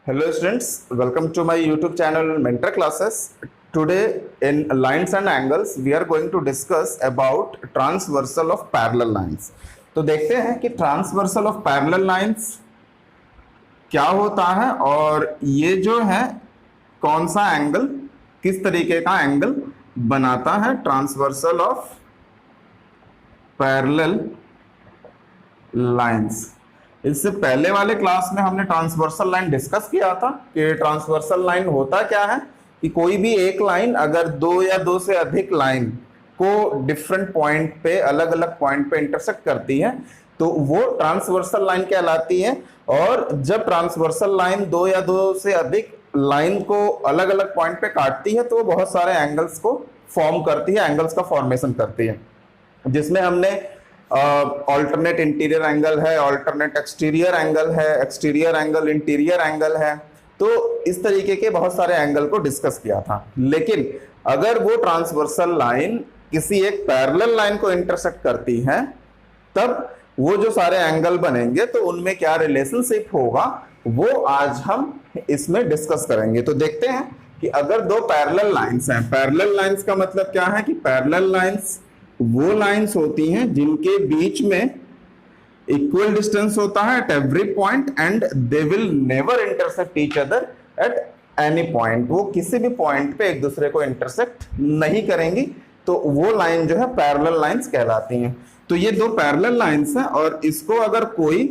Hello students, welcome to my YouTube channel Mentor Classes. Today in Lines and Angles we are going to discuss about transversal of parallel lines. तो देखते हैं कि transversal of parallel lines क्या होता है और ये जो है कौन सा एंगल, किस तरीके का एंगल बनाता है ट्रांसवर्सल ऑफ पैरेलल लाइंस। इससे पहले वाले क्लास में हमने ट्रांसवर्सल लाइन डिस्कस किया था कि ट्रांसवर्सल लाइन होता क्या है कि कोई भी एक लाइन अगर दो या दो से अधिक लाइन को डिफरेंट पॉइंट पे, अलग अलग पॉइंट पे इंटरसेक्ट करती है तो वो ट्रांसवर्सल लाइन कहलाती है। और जब ट्रांसवर्सल लाइन दो या दो से अधिक लाइन को अलग अलग पॉइंट पे काटती है तो वो बहुत सारे एंगल्स को फॉर्म करती है, एंगल्स का फॉर्मेशन करती है, जिसमें हमने ऑल्टरनेट इंटीरियर एंगल है, ऑल्टरनेट एक्सटीरियर एंगल है, एक्सटीरियर एंगल, इंटीरियर एंगल है। तो इस तरीके के बहुत सारे एंगल को डिस्कस किया था। लेकिन अगर वो ट्रांसवर्सल लाइन किसी एक पैरेलल लाइन को इंटरसेक्ट करती है तब वो जो सारे एंगल बनेंगे तो उनमें क्या रिलेशनशिप होगा वो आज हम इसमें डिस्कस करेंगे। तो देखते हैं कि अगर दो पैरेलल लाइंस हैं, पैरेलल लाइंस का मतलब क्या है कि पैरेलल लाइंस वो लाइंस होती हैं जिनके बीच में इक्वल डिस्टेंस होता है at every point and they will never intersect each other at any point. वो किसी भी पॉइंट पे एक दूसरे को इंटरसेक्ट नहीं करेंगी, तो वो लाइन जो है पैरेलल लाइंस कहलाती हैं। तो ये दो पैरेलल लाइंस हैं और इसको अगर कोई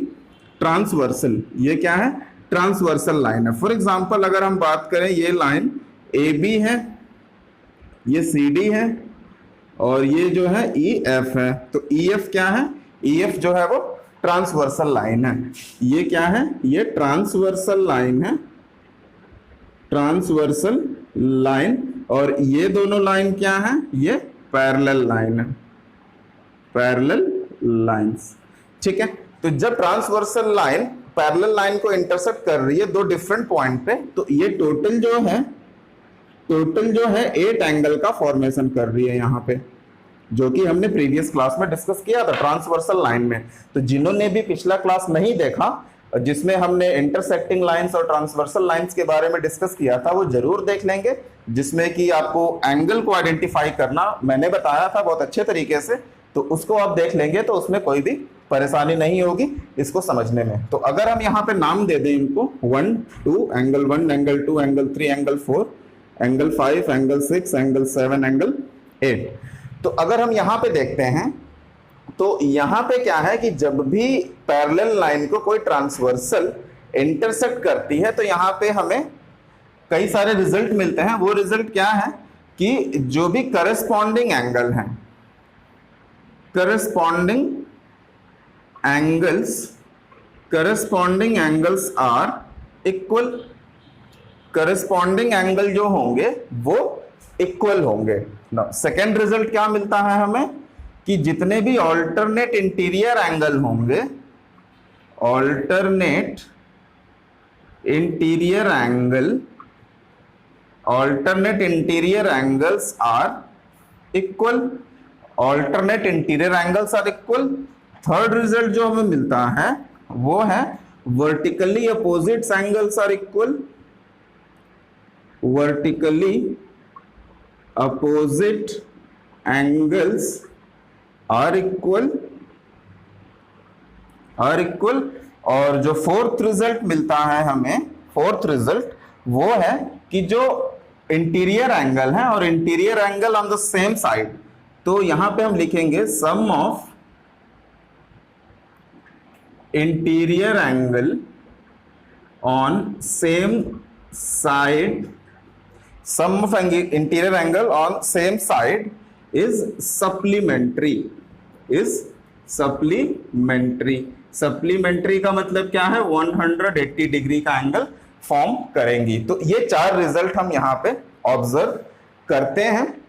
ट्रांसवर्सल, ये क्या है, ट्रांसवर्सल लाइन है। फॉर एग्जांपल अगर हम बात करें, ये लाइन ए बी है, ये सी डी है और ये जो है ई एफ है। तो ई एफ क्या है, ई एफ जो है वो ट्रांसवर्सल लाइन है। ये क्या है, ये ट्रांसवर्सल लाइन है, ट्रांसवर्सल लाइन। और ये दोनों लाइन क्या है, ये पैरेलल लाइन है, पैरेलल लाइंस। ठीक है, तो जब ट्रांसवर्सल लाइन पैरेलल लाइन को इंटरसेक्ट कर रही है दो डिफरेंट पॉइंट पे, तो ये टोटल जो है 8 एंगल का फॉर्मेशन कर रही है यहाँ पे, जो कि हमने प्रीवियस क्लास में डिस्कस किया था ट्रांसवर्सल लाइन में। तो जिन्होंने भी पिछला क्लास नहीं देखा जिसमें हमने इंटरसेक्टिंग लाइंस और ट्रांसवर्सल लाइंस के बारे में डिस्कस किया था, वो जरूर देख लेंगे, जिसमें कि आपको एंगल को आइडेंटिफाई करना मैंने बताया था बहुत अच्छे तरीके से। तो उसको आप देख लेंगे तो उसमें कोई भी परेशानी नहीं होगी इसको समझने में। तो अगर हम यहाँ पे नाम दे दें इनको 1 2 angle 1, angle 2, angle 3, angle 4, angle 5, angle 6, angle 7, angle 8। तो अगर हम यहाँ पे देखते हैं तो यहाँ पे क्या है कि जब भी पैरेलल लाइन को कोई ट्रांसवर्सल इंटरसेक्ट करती है तो यहाँ पे हमें कई सारे रिजल्ट मिलते हैं। वो रिजल्ट क्या है कि जो भी करस्पॉन्डिंग एंगल है, corresponding angles are equal. Corresponding angle जो होंगे वो इक्वल होंगे। सेकेंड रिजल्ट क्या मिलता है हमें कि जितने भी ऑल्टरनेट इंटीरियर एंगल होंगे, alternate interior angles are equal. Alternate interior angles are equal. Third result जो हमें मिलता है वो है vertically opposite angles are equal. Vertically opposite angles are equal. और जो फोर्थ रिजल्ट मिलता है हमें, फोर्थ रिजल्ट वो है कि जो इंटीरियर एंगल है और interior angle on the same side, तो यहां पे हम लिखेंगे sum of interior angle on same side, sum of interior angle on same side is supplementary, supplementary का मतलब क्या है, 180 डिग्री का एंगल फॉर्म करेंगी। तो ये 4 रिजल्ट हम यहाँ पे ऑब्जर्व करते हैं।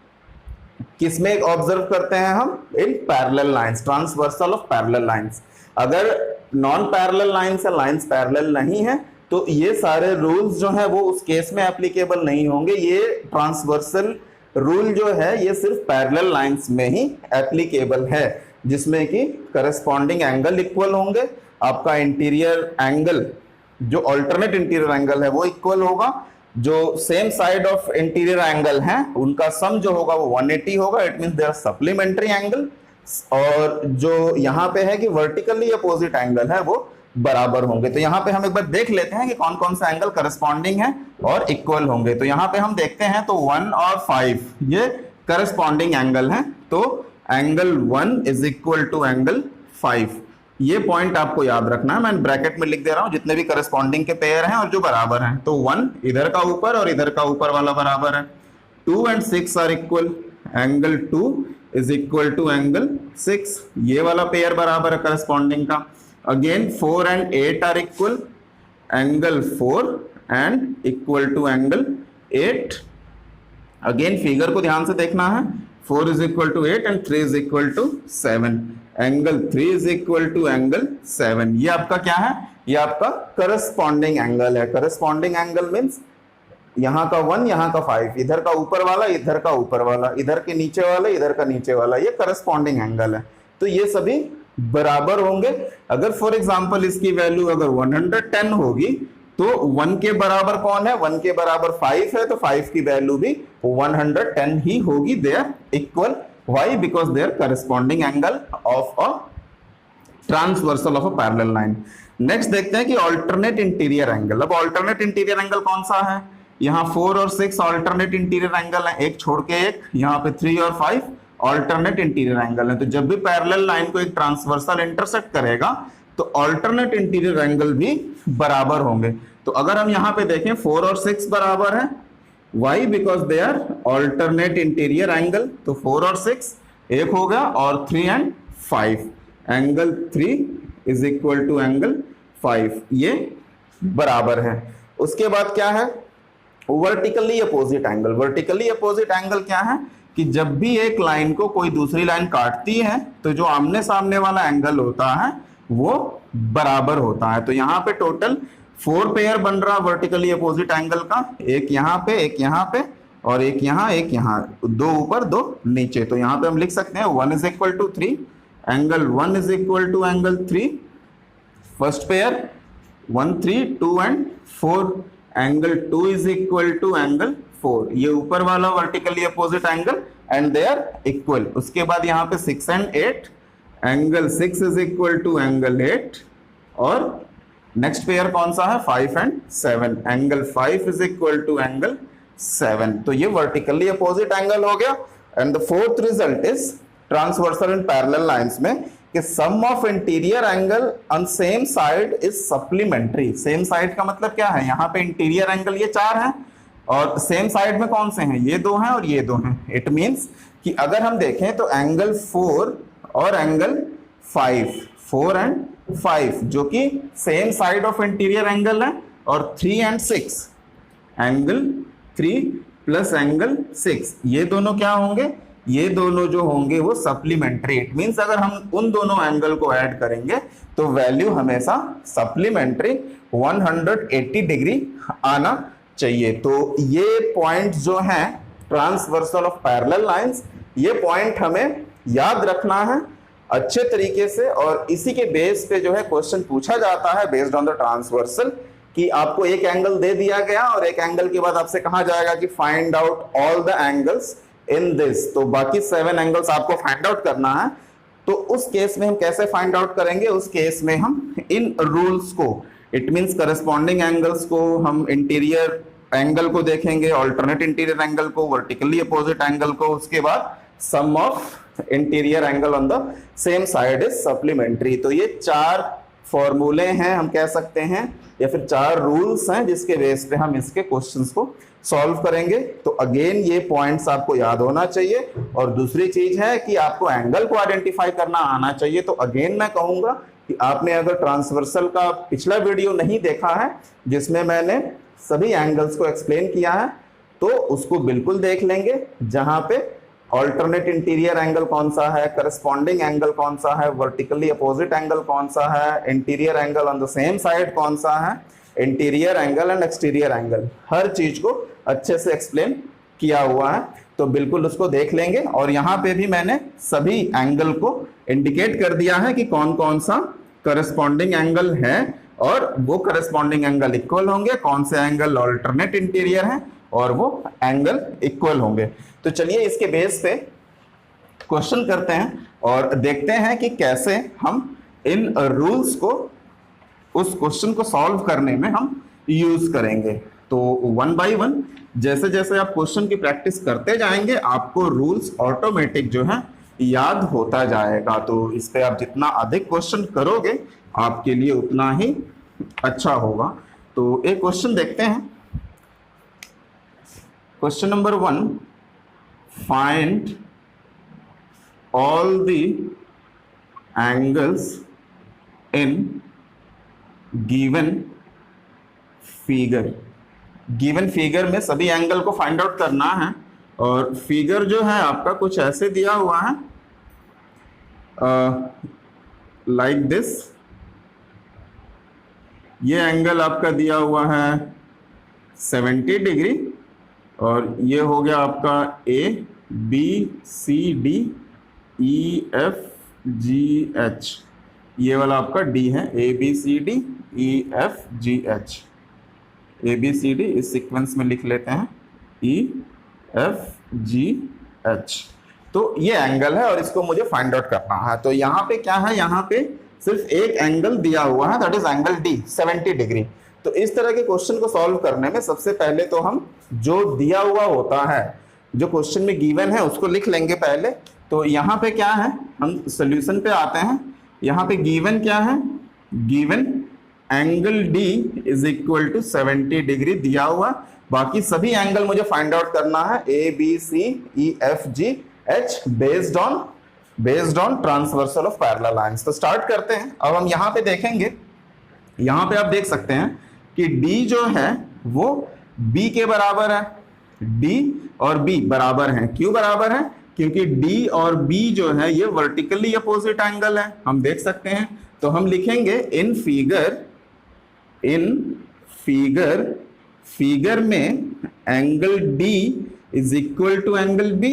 किसमें ऑब्जर्व करते हैं हम, in parallel lines, transversal of parallel lines. अगर नॉन पैरेलल लाइंस या लाइंस पैरेलल नहीं है तो ये सारे रूल्स जो है वो उस केस में एप्लीकेबल नहीं होंगे। ये ट्रांसवर्सल रूल जो है ये सिर्फ पैरेलल लाइंस में ही एप्लीकेबल है, जिसमें कि करस्पॉन्डिंग एंगल इक्वल होंगे, आपका इंटीरियर एंगल जो अल्टरनेट इंटीरियर एंगल है वो इक्वल होगा, जो same side of interior angle है उनका सम जो होगा वो 180 होगा, it means they are supplementary angle. और जो यहाँ पे है कि वर्टिकली अपोजिट एंगल है वो बराबर होंगे। तो यहाँ पे हम एक बार देख लेते हैं कि कौन कौन सा एंगल करस्पॉन्डिंग है और इक्वल होंगे। तो यहाँ पे हम देखते हैं तो 1 और 5 ये करस्पॉन्डिंग एंगल हैं, तो angle 1 is equal to angle 5। ये पॉइंट आपको याद रखना है, मैं ब्रैकेट में लिख दे रहा हूं जितने भी करस्पॉन्डिंग के पेयर हैं और जो बराबर हैं। तो 1 इधर का ऊपर और इधर का ऊपर वाला बराबर है। 2 and 6 are equal, angle 2 is equal to angle 6, ये वाला पेयर बराबर है करस्पॉन्डिंग का। Again 4 and 8 are equal, angle 4 and equal to angle 8। Again figure को ध्यान से देखना है, 4 is equal to 8 and 3 is equal to 7, angle 3 is equal to angle 7। ये आपका क्या है, ये आपका करस्पॉन्डिंग एंगल है। करस्पॉन्डिंग एंगल मींस यहाँ का 1 यहाँ का 5, इधर का ऊपर वाला इधर का ऊपर वाला, इधर के नीचे वाला इधर का नीचे वाला, ये करस्पॉन्डिंग एंगल है। तो ये सभी बराबर होंगे। अगर फॉर एग्जांपल इसकी वैल्यू अगर 110 होगी तो 1 के बराबर कौन है, 1 के बराबर 5 है, तो 5 की वैल्यू भी 110 ही होगी। They are equal, why, because they are corresponding angle of a transversal of a parallel line. Next देखते हैं कि अल्टरनेट इंटीरियर एंगल। अब अल्टरनेट इंटीरियर एंगल कौन सा है, यहाँ 4 और 6 अल्टरनेट इंटीरियर एंगल है, एक छोड़ के एक, यहाँ पे 3 और 5 अल्टरनेट इंटीरियर एंगल है। तो जब भी पैरेलल लाइन को एक ट्रांसवर्सल इंटरसेक्ट करेगा तो अल्टरनेट इंटीरियर एंगल भी बराबर होंगे। तो अगर हम यहाँ पे देखें 4 और 6 बराबर है, why, because they are alternate interior angle. तो 4 और 6 एक हो गया, और 3 and 5, angle 3 is equal to angle 5, ये बराबर है। उसके बाद क्या है, vertically opposite angle. Vertically opposite angle क्या है कि जब भी एक लाइन को कोई दूसरी लाइन काटती है तो जो आमने सामने वाला एंगल होता है वो बराबर होता है। तो यहाँ पे टोटल 4 पेयर बन रहा वर्टिकली अपोजिट एंगल का, एक यहाँ पे, एक यहाँ पे और एक यहाँ, एक यहाँ, 2 ऊपर 2 नीचे। तो यहाँ पे हम लिख सकते हैं 1 is equal to 3, angle 1 is equal to angle 3, first pair 1 3 2 and 4, angle 2 is equal to angle 4, ये ऊपर वाला vertically opposite angle and they are equal. उसके बाद यहाँ पे 6 and 8, angle 6 is equal to angle 8, और नेक्स्ट पेयर कौन सा है, 5 and 7, angle 5 is equal to angle 7। तो ये वर्टिकली अपोजिट एंगल हो गया। And the fourth result is transversal and parallel lines में कि sum of interior angle on same side is supplementary. Same side का मतलब क्या है, यहाँ पे इंटीरियर एंगल ये 4 हैं और सेम साइड में कौन से हैं, ये 2 हैं और ये 2 हैं। इट मींस कि अगर हम देखें तो एंगल 4 और एंगल 5, 4 and 5 जो कि same side of interior angle है, और 3 and 6, एंगल 3 प्लस एंगल 6, ये दोनों क्या होंगे, ये दोनों जो होंगे वो सप्लीमेंट्री। इट मींस अगर हम उन दोनों एंगल को ऐड करेंगे तो वैल्यू हमेशा सप्लीमेंट्री 180 डिग्री आना चाहिए। तो ये पॉइंट जो हैं ट्रांसवर्सल ऑफ पैरेलल लाइंस, ये पॉइंट हमें याद रखना है अच्छे तरीके से, और इसी के बेस पे जो है क्वेश्चन पूछा जाता है बेस्ड ऑन द ट्रांसवर्सल, कि आपको एक एंगल दे दिया गया और एक एंगल के बाद आपसे कहा जाएगा कि find out all the angles in this. तो बाकी 7 एंगल्स आपको फाइंड आउट करना है। तो उस केस में हम कैसे फाइंड आउट करेंगे, उस केस में हम इन रूल्स को, इट मींस करस्पॉन्डिंग एंगल्स को, हम इंटीरियर एंगल को देखेंगे, अल्टरनेट इंटीरियर एंगल को, वर्टिकली अपोजिट एंगल को, उसके बाद sum of interior angle on the same side is supplementary. तो ये 4 फॉर्मूले हैं हम कह सकते हैं, या फिर 4 रूल्स हैं जिसके बेस पे हम इसके क्वेश्चंस को सॉल्व करेंगे। तो अगेन ये पॉइंट्स आपको याद होना चाहिए। और दूसरी चीज है कि आपको एंगल को आइडेंटिफाई करना आना चाहिए। तो अगेन मैं कहूंगा कि आपने अगर ट्रांसवर्सल का पिछला वीडियो नहीं देखा है जिसमें मैंने सभी एंगल्स को एक्सप्लेन किया है, तो उसको बिल्कुल देख लेंगे, जहां पे अल्टरनेट इंटीरियर एंगल कौन सा है, करस्पॉन्डिंग एंगल कौन सा है, वर्टिकली अपोजिट एंगल कौन सा है, interior angle on the same side कौन सा है, interior angle and exterior angle, हर चीज को अच्छे से एक्सप्लेन किया हुआ है। तो बिल्कुल उसको देख लेंगे। और यहाँ पे भी मैंने सभी एंगल को इंडिकेट कर दिया है कि कौन कौन सा करस्पॉन्डिंग एंगल है और वो करस्पॉन्डिंग एंगल इक्वल होंगे। कौन से एंगल ऑल्टरनेट इंटीरियर हैं और वो एंगल इक्वल होंगे। तो चलिए इसके बेस पे क्वेश्चन करते हैं और देखते हैं कि कैसे हम इन रूल्स को उस क्वेश्चन को सॉल्व करने में हम यूज करेंगे। तो वन बाय वन जैसे जैसे आप क्वेश्चन की प्रैक्टिस करते जाएंगे आपको रूल्स ऑटोमेटिक जो है याद होता जाएगा। तो इस पे आप जितना अधिक क्वेश्चन करोगे आपके लिए उतना ही अच्छा होगा। तो एक क्वेश्चन देखते हैं। Question number 1, find all the angles in given figure. Given figure में सभी एंगल को फाइंड आउट करना है और फिगर जो है आपका कुछ ऐसे दिया हुआ है लाइक दिस। ये एंगल आपका दिया हुआ है 70 डिग्री और ये हो गया आपका A B C D E F G H. ये वाला आपका डी है, A B C D E F G H. A B C D इस सीक्वेंस में लिख लेते हैं, ई एफ जी एच। तो ये एंगल है और इसको मुझे फाइंड आउट करना है। तो यहाँ पे क्या है, यहाँ पे सिर्फ एक एंगल दिया हुआ है, that is angle D 70 degree. तो इस तरह के क्वेश्चन को सॉल्व करने में सबसे पहले तो हम जो दिया हुआ होता है, जो क्वेश्चन में गिवन है उसको लिख लेंगे पहले। तो यहाँ पे क्या है, हम सोल्यूशन पे आते हैं। यहाँ पे गिवन क्या है, given angle D is equal to 70 degree दिया हुआ। बाकी सभी एंगल मुझे फाइंड आउट करना है, A B C E F G H based on transversal of parallel lines. तो स्टार्ट करते हैं। अब हम यहाँ पे देखेंगे, यहाँ पे आप देख सकते हैं कि D जो है वो B के बराबर है। D और B बराबर हैं। क्यों बराबर है? क्योंकि D और B जो है ये वर्टिकली अपोजिट एंगल है, हम देख सकते हैं। तो हम लिखेंगे इन फिगर में angle D is equal to angle B।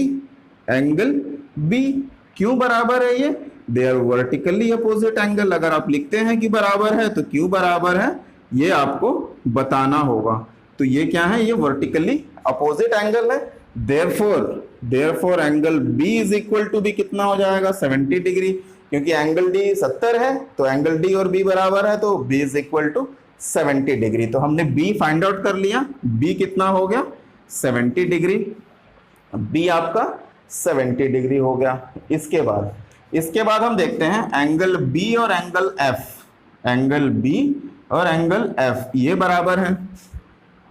क्यों बराबर है ये? They are vertically opposite angle. अगर आप लिखते हैं कि बराबर है तो क्यों बराबर है ये आपको बताना होगा। तो ये क्या है, ये वर्टिकली अपोजिट एंगल है। Therefore angle B is equal to भी कितना हो जाएगा, 70 डिग्री। क्योंकि एंगल D 70 है तो एंगल D और B बराबर है, तो B is equal to 70 degree. तो हमने B फाइंड आउट कर लिया। B कितना हो गया, 70 डिग्री। B आपका 70 डिग्री हो गया। इसके बाद हम देखते हैं एंगल B और एंगल F। एंगल B और एंगल F ये बराबर है।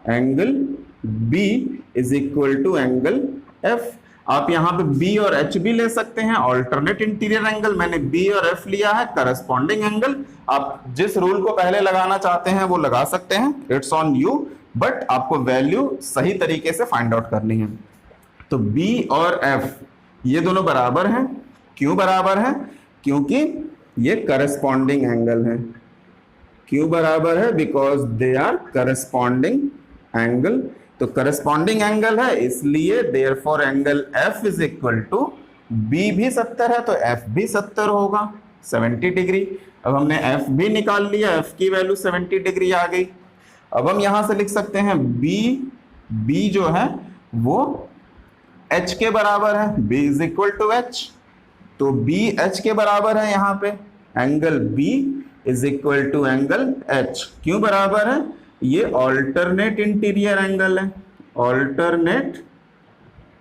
Angle B is equal to angle F। आप यहाँ पे B और H भी ले सकते हैं, ऑल्टरनेट इंटीरियर एंगल। मैंने B और F लिया है, करस्पॉन्डिंग एंगल। आप जिस रूल को पहले लगाना चाहते हैं वो लगा सकते हैं, इट्स ऑन यू, बट आपको वैल्यू सही तरीके से फाइंड आउट करनी है। तो B और F ये दोनों बराबर हैं। क्यों बराबर है? क्योंकि ये करस्पॉन्डिंग एंगल है। क्यों बराबर है? Because they are corresponding angle. तो करस्पॉन्डिंग एंगल है इसलिए therefore angle F is equal to B भी 70 है तो F भी 70 होगा, 70 डिग्री। अब हमने F भी निकाल लिया, F की वैल्यू 70 डिग्री आ गई। अब हम यहां से लिख सकते हैं B जो है वो H के बराबर है, B is equal to H। तो B H के बराबर है। यहाँ पे angle B is equal to angle H। क्यों बराबर है? ये ऑल्टरनेट इंटीरियर एंगल है, ऑल्टरनेट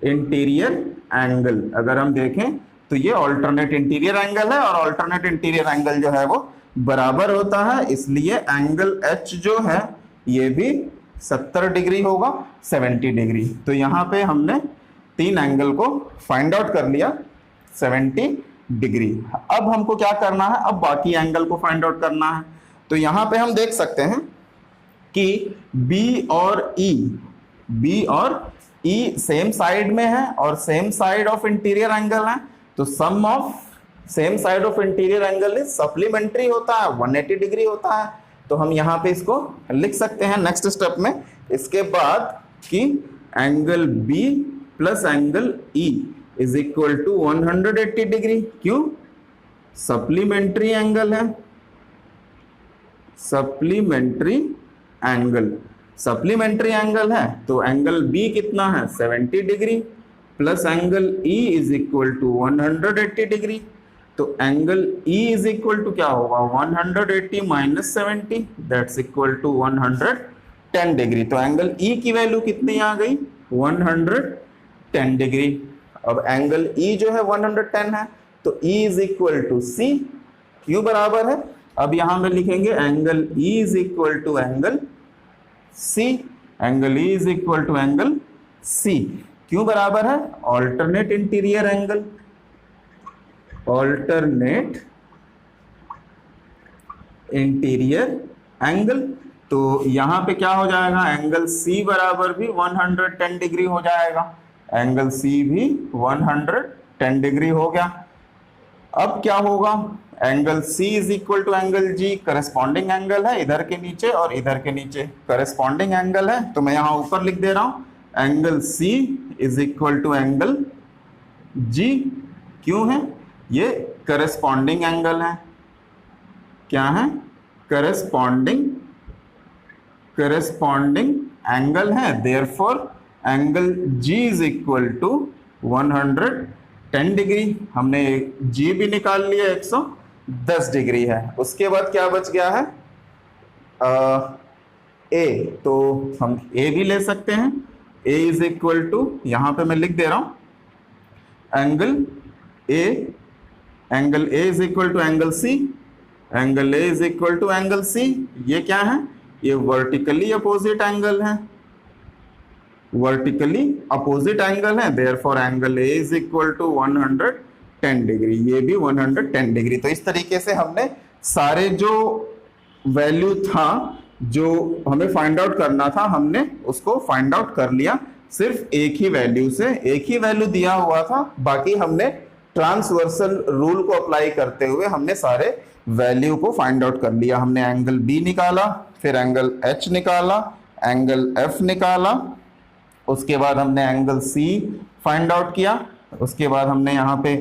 इंटीरियर एंगल। अगर हम देखें तो ये ऑल्टरनेट इंटीरियर एंगल है और ऑल्टरनेट इंटीरियर एंगल जो है वो बराबर होता है, इसलिए एंगल H जो है ये भी 70 डिग्री होगा, 70 डिग्री। तो यहाँ पे हमने तीन एंगल को फाइंड आउट कर लिया, 70 डिग्री। अब हमको क्या करना है, अब बाकी एंगल को फाइंड आउट करना है। तो यहाँ पे हम देख सकते हैं कि B और E सेम साइड में है और same side of interior angle है। तो sum of same side of interior angle is supplementary होता है, 180 डिग्री होता है। तो हम यहाँ पे इसको लिख सकते हैं नेक्स्ट स्टेप में। इसके बाद कि angle B plus angle E is equal to 180 degree. क्यों? सप्लीमेंट्री एंगल है, सप्लीमेंट्री एंगल, सप्लीमेंट्री एंगल है तो एंगल बी कितना है 70 degree plus angle E is equal to 180 degree. तो angle E is equal to क्या होगा 180 minus 70 that's equal to 110 degree. तो एंगल ई की वैल्यू कितनी आ गई 110 डिग्री। अब एंगल ई जो है 110 है तो E is equal to C, क्यों बराबर है, अब यहां में लिखेंगे angle E is equal to angle C, angle E is equal to angle C, क्यों बराबर है alternate interior angle, alternate interior angle. तो यहां पे क्या हो जाएगा एंगल सी बराबर भी 110 डिग्री हो जाएगा, एंगल सी भी 110 डिग्री हो गया। अब क्या होगा angle C is equal to angle G, corresponding angle है इधर के नीचे और इधर के नीचे करस्पॉन्डिंग एंगल है, तो मैं यहां ऊपर लिख दे रहा हूं angle C is equal to angle G, क्यों है ये करस्पॉन्डिंग एंगल है, क्या है करस्पॉन्डिंग एंगल है, therefore angle G is equal to 110 degree. हमने G भी निकाल लिया 110 डिग्री है। उसके बाद क्या बच गया है A, तो हम A भी ले सकते हैं, A इज इक्वल टू यहां पे मैं लिख दे रहा हूं angle A is equal to angle C, angle A is equal to angle C, ये क्या है ये वर्टिकली अपोजिट एंगल है, वर्टिकली अपोजिट एंगल है, therefore angle A is equal to 110 degree, ये भी 110 डिग्री। तो इस तरीके से हमने सारे जो वैल्यू था जो हमें फाइंड आउट करना था हमने उसको फाइंड आउट कर लिया, सिर्फ एक ही वैल्यू से, एक ही वैल्यू दिया हुआ था, बाकी हमने ट्रांसवर्सल रूल को अप्लाई करते हुए हमने सारे वैल्यू को फाइंड आउट कर लिया। हमने एंगल B निकाला, फिर एंगल H निकाला, एंगल F निकाला, उसके बाद हमने एंगल C फाइंड आउट किया, उसके बाद हमने यहाँ पे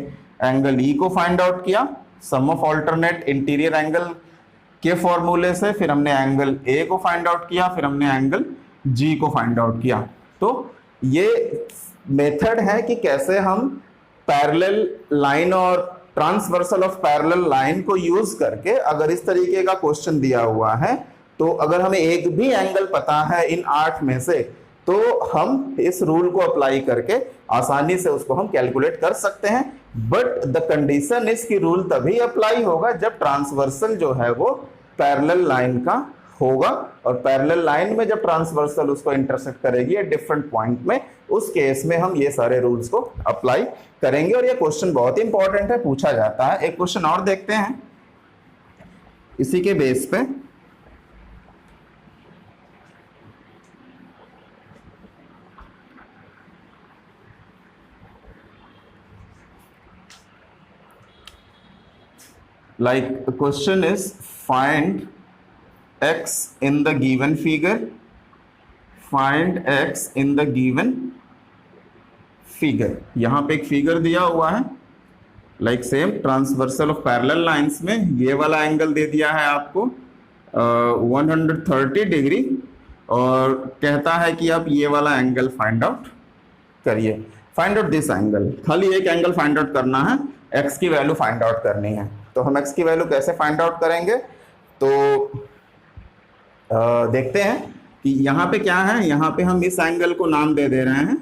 एंगल E को फाइंड आउट किया सम ऑफ ऑल्टरनेट इंटीरियर एंगल के फॉर्मूले से, फिर हमने एंगल A को फाइंड आउट किया, फिर हमने एंगल G को फाइंड आउट किया। तो ये मेथड है कि कैसे हम पैरेलल लाइन और ट्रांसवर्सल ऑफ पैरेलल लाइन को यूज करके अगर इस तरीके का क्वेश्चन दिया हुआ है तो अगर हमें एक भी एंगल पता है इन 8 में से तो हम इस रूल को अप्लाई करके आसानी से उसको हम कैलकुलेट कर सकते हैं। बट द कंडीशन इज कि रूल तभी अप्लाई होगा जब ट्रांसवर्सल जो है वो पैरेलल लाइन का होगा, और पैरेलल लाइन में जब ट्रांसवर्सल उसको इंटरसेक्ट करेगी एक डिफरेंट पॉइंट में, उस केस में हम ये सारे रूल्स को अप्लाई करेंगे। और ये क्वेश्चन बहुत ही इंपॉर्टेंट है, पूछा जाता है। एक क्वेश्चन और देखते हैं इसी के बेस पे। Like the question is find x in the given figure, find x in the given figure। यहाँ पे एक फिगर दिया हुआ है, like same transversal of parallel lines में ये वाला एंगल दे दिया है आपको 130 डिग्री, और कहता है कि आप ये वाला एंगल फाइंड आउट करिए, फाइंड आउट दिस एंगल। खाली एक एंगल फाइंड आउट करना है, x की वैल्यू फाइंड आउट करनी है। तो हम x की वैल्यू कैसे फाइंड आउट करेंगे, तो देखते हैं कि यहाँ पे क्या है। यहाँ पे हम इस एंगल को नाम दे रहे हैं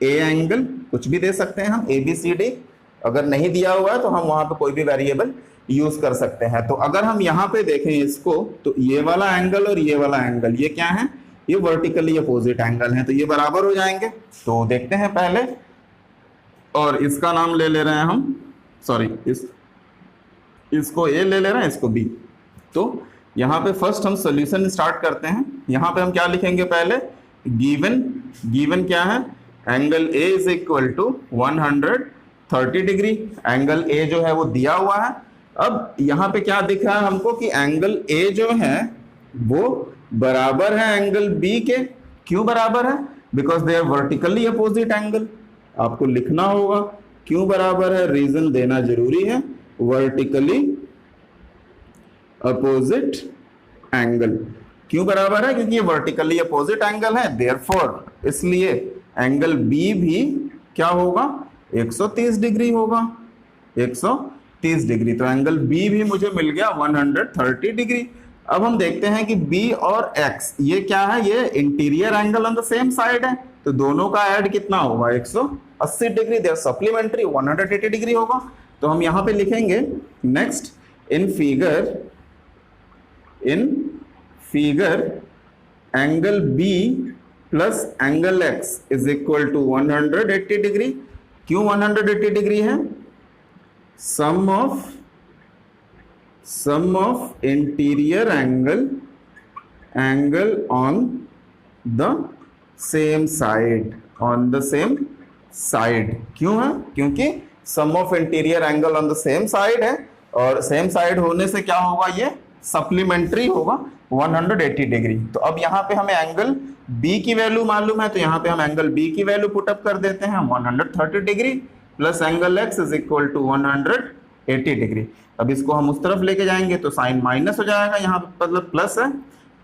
ए एंगल, कुछ भी दे सकते हैं हम, ABCD। अगर नहीं दिया हुआ है तो हम वहां पे कोई भी वेरिएबल यूज कर सकते हैं। तो अगर हम यहाँ पे देखें इसको, तो ये वाला एंगल और ये वाला एंगल ये क्या है, ये वर्टिकली अपोजिट एंगल है, तो ये बराबर हो जाएंगे। तो देखते हैं पहले, और इसका नाम ले रहे हैं हम, सॉरी इसको A ले रहे हैं, इसको B। तो यहाँ पे फर्स्ट हम सॉल्यूशन स्टार्ट करते हैं। यहाँ पे हम क्या लिखेंगे पहले, गिवन क्या है, angle A is equal to 130 degree. Angle A जो है वो दिया हुआ है। अब यहाँ पे क्या दिख रहा है हमको कि एंगल A जो है वो बराबर है एंगल B के। क्यों बराबर है, because they are vertically opposite angle. आपको लिखना होगा क्यों बराबर है, रीजन देना जरूरी है। Vertically opposite angle. क्यों बराबर है? क्योंकि ये वर्टिकली अपोजिट एंगल है, देयरफॉर इसलिए एंगल बी भी क्या होगा? 130 डिग्री होगा, 130 डिग्री। तो एंगल बी भी मुझे मिल गया 130 डिग्री। अब हम देखते हैं कि बी और एक्स ये क्या है? ये interior angle on the same side है, तो दोनों का ऐड कितना होगा? 180 डिग्री। देयर सप्लीमेंट्री 180 डिग्री होगा। तो हम यहां पे लिखेंगे next, in figure angle B plus angle x is equal to 180 degree. क्यों 180 डिग्री है? Sum of interior angle on the same side, क्यों है? क्योंकि sum of interior angle on the same side है, और सेम साइड होने से क्या होगा? ये सप्लीमेंट्री होगा 180 डिग्री। तो अब यहाँ पे हमें एंगल बी की वैल्यू मालूम है, तो यहाँ पे हम एंगल बी की वैल्यू पुटअप कर देते हैं 130 degree plus angle x is equal to 180 degree. अब इसको हम उस तरफ लेके जाएंगे तो साइन माइनस हो जाएगा, यहाँ पे मतलब प्लस है,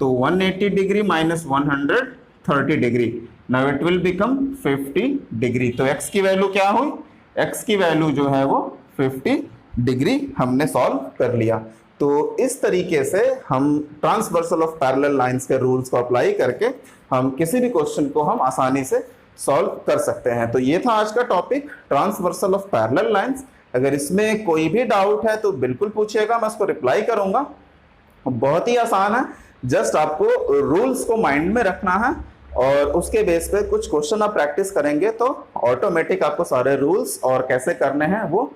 तो 180 degree minus 130 degree, now it will become 50 degree. तो एक्स की वैल्यू क्या हुई? एक्स की वैल्यू जो है वो 50 डिग्री हमने सॉल्व कर लिया। तो इस तरीके से हम ट्रांसवर्सल ऑफ पैरेलल लाइंस के रूल्स को अप्लाई करके हम किसी भी क्वेश्चन को हम आसानी से सॉल्व कर सकते हैं। तो ये था आज का topic, transversal of parallel lines. अगर इसमें कोई भी डाउट है तो बिल्कुल पूछिएगा, मैं उसको रिप्लाई करूंगा। बहुत ही आसान है, जस्ट आपको रूल्स को माइंड में रखना है और उसके बेस पे कुछ क्वेश्चन आप प्रैक्टिस करेंगे तो ऑटोमेटिक आपको सारे रूल्स और कैसे करने हैं वो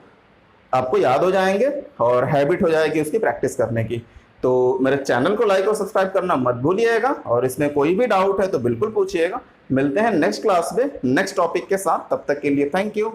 आपको याद हो जाएंगे और हैबिट हो जाएगी उसकी प्रैक्टिस करने की। तो मेरे चैनल को लाइक और सब्सक्राइब करना मत भूलिएगा, और इसमें कोई भी डाउट है तो बिल्कुल पूछिएगा। मिलते हैं नेक्स्ट क्लास में नेक्स्ट टॉपिक के साथ, तब तक के लिए थैंक यू।